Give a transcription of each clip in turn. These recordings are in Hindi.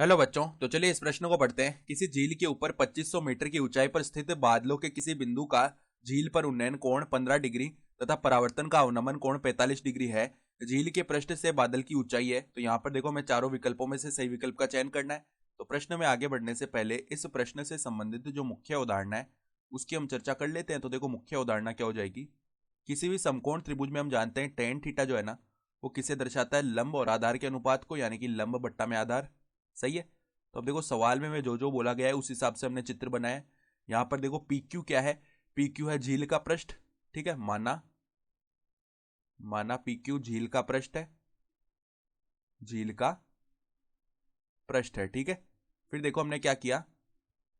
हेलो बच्चों, तो चलिए इस प्रश्न को पढ़ते हैं। किसी झील के ऊपर 2500 मीटर की ऊंचाई पर स्थित बादलों के किसी बिंदु का झील पर उन्नयन कोण 15 डिग्री तथा परावर्तन का अवनमन कोण 45 डिग्री है। झील के पृष्ठ से बादल की ऊंचाई है। तो यहाँ पर देखो, मैं चारों विकल्पों में से सही विकल्प का चयन करना है। तो प्रश्न में आगे बढ़ने से पहले इस प्रश्न से संबंधित जो मुख्य उदाहरण है उसकी हम चर्चा कर लेते हैं। तो देखो, मुख्य उदाहरण क्या हो जाएगी। किसी भी समकोण त्रिभुज में हम जानते हैं टेन थीटा जो है ना, वो किसे दर्शाता है, लंब और आधार के अनुपात को, यानी कि लंब बट्टा में आधार। सही है। तो अब देखो, सवाल में जो जो बोला गया है उस हिसाब से हमने चित्र बनाया है। यहाँ पर देखो, पी क्यू क्या है। पी क्यू है झील का पृष्ठ। ठीक है, माना माना पी क्यू झील का पृष्ठ है। झील का पृष्ठ है, ठीक है। फिर देखो हमने क्या किया,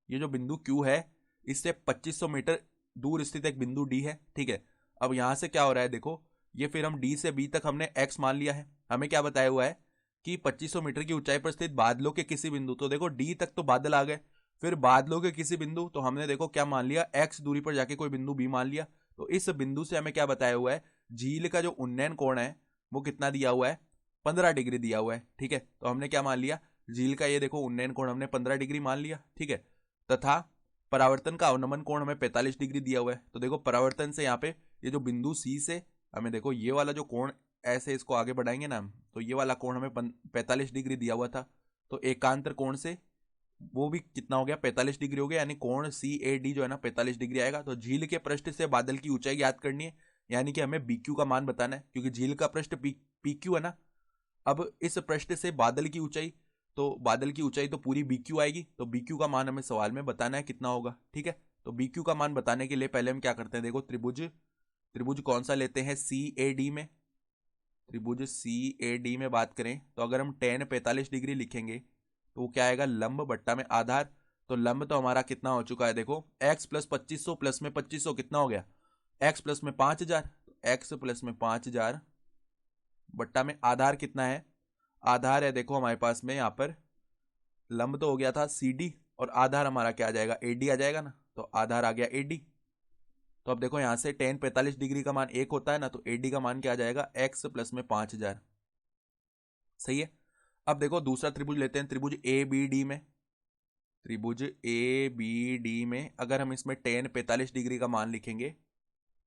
ये जो बिंदु क्यू है इससे 2500 मीटर दूर स्थित एक बिंदु डी है। ठीक है। अब यहां से क्या हो रहा है, देखो, ये फिर हम डी से बी तक हमने एक्स मान लिया है। हमें क्या बताया हुआ है कि 2500 मीटर की ऊंचाई पर स्थित बादलों के किसी बिंदु, तो देखो डी तक तो बादल आ गए। फिर बादलों के किसी बिंदु, तो हमने देखो क्या मान लिया, एक्स दूरी पर जाके कोई बिंदु बी मान लिया। तो इस बिंदु से हमें क्या बताया हुआ है, झील का जो उन्नयन कोण है वो कितना दिया हुआ है, 15 डिग्री दिया हुआ है। ठीक है। तो हमने क्या मान लिया, झील का ये देखो उन्नयन कोण हमने 15 डिग्री मान लिया। ठीक है। तथा परावर्तन का अवनमन कोण हमें 45 डिग्री दिया हुआ है। तो देखो, परावर्तन से यहाँ पे ये जो बिंदु सी से हमें देखो ये वाला जो कोण, ऐसे इसको आगे बढ़ाएंगे ना, तो ये वाला कोण हमें 45 डिग्री दिया हुआ था। तो एकांतर कोण से वो भी कितना हो गया, 45 डिग्री हो गया, यानी कोण सी ए डी जो है ना 45 डिग्री आएगा। तो झील के पृष्ठ से बादल की ऊंचाई याद करनी है, यानी कि हमें बी क्यू का मान बताना है, क्योंकि झील का पृष्ठ पी क्यू है ना। अब इस पृष्ठ से बादल की ऊंचाई, तो बादल की ऊंचाई तो पूरी बी क्यू आएगी। तो बी क्यू का मान हमें सवाल में बताना है कितना होगा। ठीक है। तो बी क्यू का मान बताने के लिए पहले हम क्या करते हैं, देखो त्रिभुज त्रिभुज कौन सा लेते हैं, सी ए डी में। त्रिभुज सी ए डी में बात करें तो अगर हम टेन 45 डिग्री लिखेंगे तो वो क्या आएगा, लंब बट्टा में आधार। तो लंब तो हमारा कितना हो चुका है, देखो एक्स प्लस 2500 प्लस में 2500 कितना हो गया, एक्स प्लस में 5000। एक्स प्लस में 5000 बट्टा में आधार कितना है, आधार है देखो हमारे पास में यहाँ पर, लंब तो हो गया था सी डी और आधार हमारा क्या आ जाएगा, ए डी आ जाएगा ना। तो आधार आ गया ए डी। तो अब देखो यहाँ से टेन 45 डिग्री का मान एक होता है ना, तो ए डी का मान क्या आ जाएगा, एक्स प्लस में 5000। सही है। अब देखो दूसरा त्रिभुज लेते हैं, त्रिभुज ए बी डी में। त्रिभुज ए बी डी में अगर हम इसमें टेन 45 डिग्री का मान लिखेंगे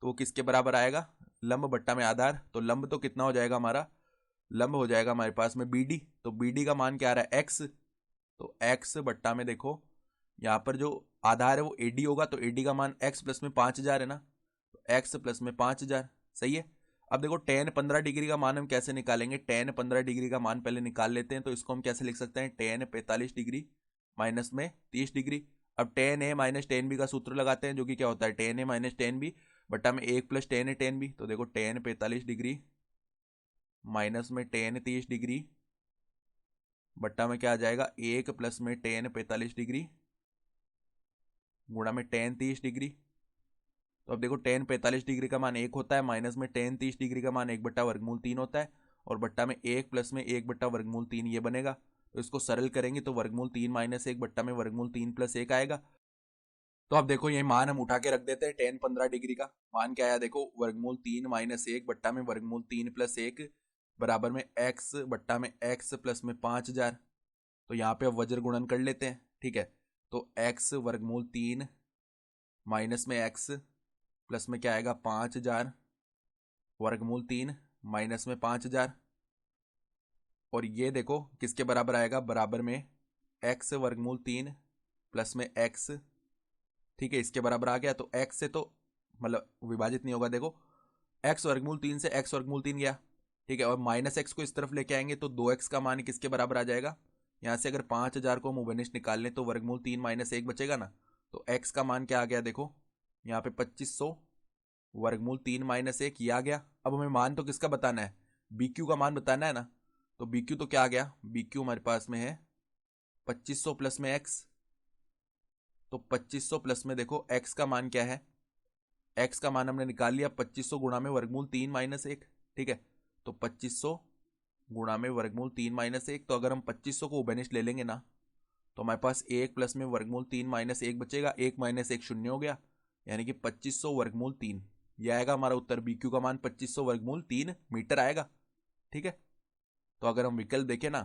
तो वो किसके बराबर आएगा, लंब बट्टा में आधार। तो लंब तो कितना हो जाएगा हमारा, लंब हो जाएगा हमारे पास में बी डी। तो बी डी का मान क्या आ रहा है, एक्स। तो एक्स बट्टा में देखो यहाँ पर जो आधार है वो एडी होगा, तो एडी का मान एक्स प्लस में 5000 है ना। तो एक्स प्लस में 5000। सही है। अब देखो टेन 15 डिग्री का मान हम कैसे निकालेंगे, टेन 15 डिग्री का मान पहले निकाल लेते हैं। तो इसको हम कैसे लिख सकते हैं, टेन 45 डिग्री माइनस में 30 डिग्री। अब टेन ए माइनस टेन बी का सूत्र लगाते हैं, जो कि क्या होता है, टेन ए माइनस टेन बी बट्टा में एक प्लस टेन ए टेन बी। तो देखो टेन 45 डिग्री माइनस में टेन 30 डिग्री बट्टा में क्या आ जाएगा, एक प्लस में टेन 45 डिग्री गुणा में टेन 30 डिग्री। तो अब देखो टेन 45 डिग्री का मान एक होता है, माइनस में टेन 30 डिग्री का मान एक बट्टा वर्गमूल तीन होता है, और बट्टा में एक प्लस में एक बट्टा वर्गमूल तीन ये बनेगा। तो इसको सरल करेंगे तो वर्गमूल तीन माइनस एक बट्टा में वर्गमूल तीन प्लस एक आएगा। तो अब देखो ये मान हम उठा के रख देते हैं, टेन 15 डिग्री का मान क्या आया, देखो वर्गमूल तीन माइनस एक बट्टा में वर्गमूल तीन प्लस एक बराबर में एक्स बट्टा में एक्स प्लस में 5000। तो यहाँ पे अब वज्र गुणन कर लेते हैं। ठीक है। तो एक्स वर्गमूल तीन माइनस में एक्स प्लस में क्या आएगा, 5000 वर्गमूल तीन माइनस में 5000, और ये देखो किसके बराबर आएगा, बराबर में एक्स वर्गमूल तीन प्लस में एक्स। ठीक है, इसके बराबर आ गया। तो एक्स से तो मतलब विभाजित नहीं होगा, देखो एक्स वर्गमूल तीन से एक्स वर्गमूल तीन गया। ठीक है। और माइनस एक्स को इस तरफ लेके आएंगे तो दो एक्स का मान किसके बराबर आ जाएगा, यहाँ से अगर 5000 को हम उभयनिष्ठ निकाल लें तो वर्गमूल तीन माइनस एक बचेगा ना। तो एक्स का मान क्या आ गया, देखो यहाँ पे 2500 वर्गमूल तीन माइनस एक ये आ गया। अब हमें मान तो किसका बताना है, बी क्यू का मान बताना है ना। तो बी क्यू तो क्या आ गया, बी क्यू हमारे पास में है 2500 प्लस में एक्स। तो 2500 प्लस में देखो एक्स का मान क्या है, एक्स का मान हमने निकाल लिया 2500 गुणा में वर्गमूल तीन माइनस एक। ठीक है। तो 2500 गुणा में वर्गमूल तीन माइनस एक, तो अगर हम 2500 को उभयनिष्ठ ले लेंगे ना तो हमारे पास एक प्लस में वर्गमूल तीन माइनस एक बचेगा, एक माइनस एक शून्य हो गया, यानी कि 2500 वर्गमूल तीन ये आएगा हमारा उत्तर। बी क्यू का मान 2500 वर्गमूल तीन मीटर आएगा। ठीक है। तो अगर हम विकल्प देखें ना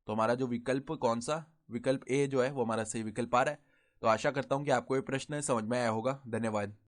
तो हमारा जो विकल्प कौन सा, विकल्प ए जो है वो हमारा सही विकल्प आ रहा है। तो आशा करता हूँ कि आपको ये प्रश्न समझ में आया होगा। धन्यवाद।